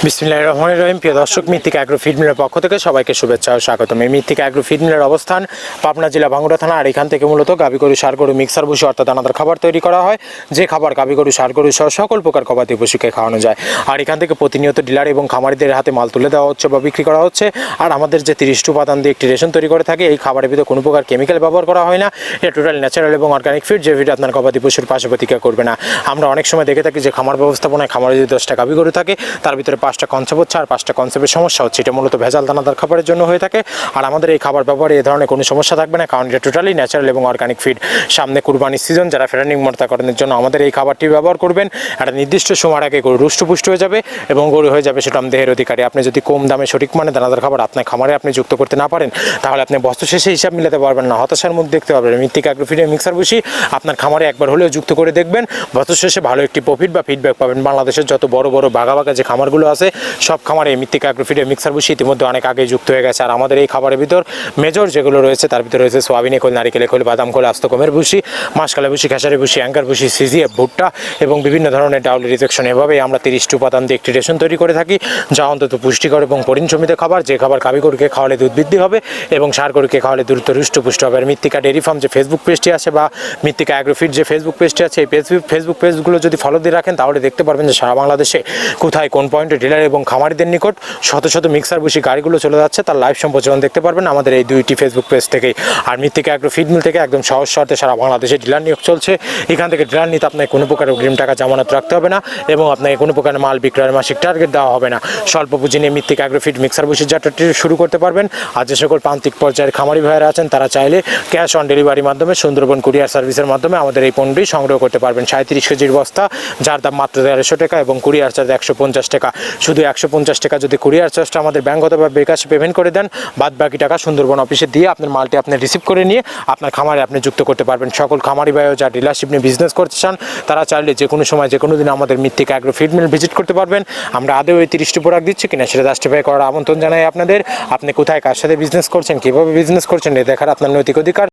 বিসমিল্লাহির রহমানির রহিম। প্রিয় দর্শক, মৃত্তিকা অ্যাগ্রো ফিড মিলের পক্ষ থেকে সবাইকে শুভেচ্ছা ও স্বাগতম। এই মৃত্তিকা অ্যাগ্রো ফিড মিলের অবস্থান পাবনা জেলা ভাঙ্গুড়া থানা। আর এখান থেকে মূলত গাভী গরু, ষাঁড় গরু, মিক্সার ভুসি অর্থাৎ দানাদার খাবার তৈরি করা হয়, যে খাবার গাভী গরু, ষাঁড় গরু সহ সকল প্রকার গবাদি পশুকে খাওয়ানো যায়। আর এখান থেকে প্রতিনিয়ত ডিলার এবং খামারিদের হাতে মাল তুলে দেওয়া হচ্ছে বা বিক্রি করা হচ্ছে। আর আমাদের যে 30টি উপাদান দিয়ে একটি রেশন তৈরি করে থাকে, এই খাবারের ভিতরে কোনো প্রকার কেমিক্যাল ব্যবহার করা হয় না। এটা টোটাল ন্যাচারাল এবং অর্গানিক ফিড, যে ফিড আপনার গবাদি পশুর পাশে প্রতিক্রিয়া করবে না। আমরা অনেক সময় দেখে থাকি যে খামার ব্যবস্থাপনায় খামারে যদি 10টা গাভী গরু থাকে, তার ভিতরে 5টা কনসেপ্ট হচ্ছে আর 5টা কনসেপ্টের সমস্যা হচ্ছে। এটা মূলত ভেজাল দানাদার খাবারের জন্য হয়ে থাকে। আর আমাদের এই খাবার ব্যবহারে এই ধরনের কোনো সমস্যা থাকবে না, কারণ এটা টোটালি ন্যাচারাল এবং অর্গানিক ফিড। সামনে কুরবানির সিজন, যারা ফেরানিং মোটাকরণের জন্য আমাদের এই খাবারটি ব্যবহার করবেন, একটা নির্দিষ্ট সময়ের আগে গরু রুষ্টপুষ্ট হয়ে যাবে এবং গরু হয়ে যাবে সেটা দেহের অধিকারী। আপনি যদি কম দামে সঠিক মানে দানাদার খাবার আপনার খামারে আপনি যুক্ত করতে না পারেন, তাহলে আপনি বস্তু শেষে হিসাব মিলাতে পারবেন না, হতাশার মুখ দেখতে পারবেন। মৃত্তিকা অ্যাগ্রো ফিডের মিক্সার ভুসি আপনার খামারে একবার হলেও যুক্ত করে দেখবেন, বছর শেষে ভালো একটি প্রফিট বা ফিডব্যাক পাবেন। বাংলাদেশের যত বড় বড় বাঘা যে খামারগুলো আছে, সব খামারে মৃত্তিকা অ্যাগ্রো ফিডের মিক্সার ভুসি ইতিমধ্যে অনেক আগে যুক্ত হয়ে গেছে। আর আমাদের এই খাবারের ভিতর মেজর যেগুলো রয়েছে, তার ভিতরে রয়েছে সোয়াবিন খোল, নারিকেল খোল, বাদাম খোল, আস্ত গমের ভুসি, মাসকালা ভুসি, খেসারি ভুসি, অ্যাঙ্কার ভুসি, সিজিএফ, ভুট্টা এবং বিভিন্ন ধরনের ডাউল রিজেকশন। এভাবেই আমরা 30টি উপাদান দিয়ে একটি রেশন তৈরি করে থাকি, যা অন্তত পুষ্টিকর এবং পরিশ্রমিত খাবার, যে খাবার গাভী গরুকে খাওয়ালে দুধ বৃদ্ধি হবে এবং ষাঁড় গরুকে খাওয়ালে দ্রুত হৃষ্টপুষ্ট হবে। আর মৃত্তিকা ডেয়ারি ফার্ম যে ফেসবুক পেজটি আছে বা মৃত্তিকা অ্যাগ্রো ফিড যে ফেসবুক পেজটি আছে, এই ফেসবুক পেজগুলো যদি ফলো দিয়ে রাখেন, তাহলে দেখতে পারবেন যে সারা বাংলাদেশে কোথায় কোন পয়েন্টে ডিলার এবং খামারিদের নিকট শত শত মিক্সার ভুসি গাড়িগুলো চলে যাচ্ছে, তার লাইভ সম্প্রচারণ দেখতে পারবেন আমাদের এই 2টি ফেসবুক পেজ থেকেই। আর মৃত্তিকা অ্যাগ্রো ফিড মিল থেকে একদম সহজ শর্তে সারা বাংলাদেশে ডিলার নিয়োগ চলছে। এখান থেকে ডিলার নিতে আপনাকে কোনো প্রকার অগ্রিম টাকা জামানত রাখতে হবে না এবং আপনাকে কোনো প্রকার মাল বিক্রয়ের মাসিক টার্গেট দেওয়া হবে না। স্বল্প পুঁজি নিয়ে মৃত্তিকা অ্যাগ্রো ফিড মিক্সার ভুসির যাত্রাটি শুরু করতে পারবেন। আর যে সকল প্রান্তিক পর্যায়ের খামারি ভাইয়েরা আছেন, তারা চাইলে ক্যাশ অন ডেলিভারির মাধ্যমে সুন্দরবন কুরিয়ার সার্ভিসের মাধ্যমে আমাদের এই পণ্যটি সংগ্রহ করতে পারবেন। 37 কেজির বস্তা, যার দাম মাত্র 150 টাকা এবং কুরিয়ার চার্জ 150 টাকা। শুধু 150 টাকা যদি কুরিয়ার চার্জটা আমাদের ব্যাংকগত বা বিকাশে পেমেন্ট করে দেন, বাদ বাকি টাকা সুন্দরবন অফিসে দিয়ে আপনার মালটি আপনি রিসিভ করে নিয়ে আপনার খামারে আপনি যুক্ত করতে পারবেন। সকল খামারি ভাইও যা ডিলারশিপ নিয়ে বিজনেস করতে চান, তারা চাইলে যে কোনো সময় যে কোনো দিন আমাদের মৃত্তিকা অ্যাগ্রো ফিড মিল ভিজিট করতে পারবেন। আমরা আদৌ এই 30টি প্রোডাক্ট দিচ্ছি কিনা সেটা জাস্টিফাই করার আমন্ত্রণ জানাই আপনাদের। আপনি কোথায় কার সাথে বিজনেস করছেন, কীভাবে বিজনেস করছেন, এ দেখার আপনার নৈতিক অধিকার।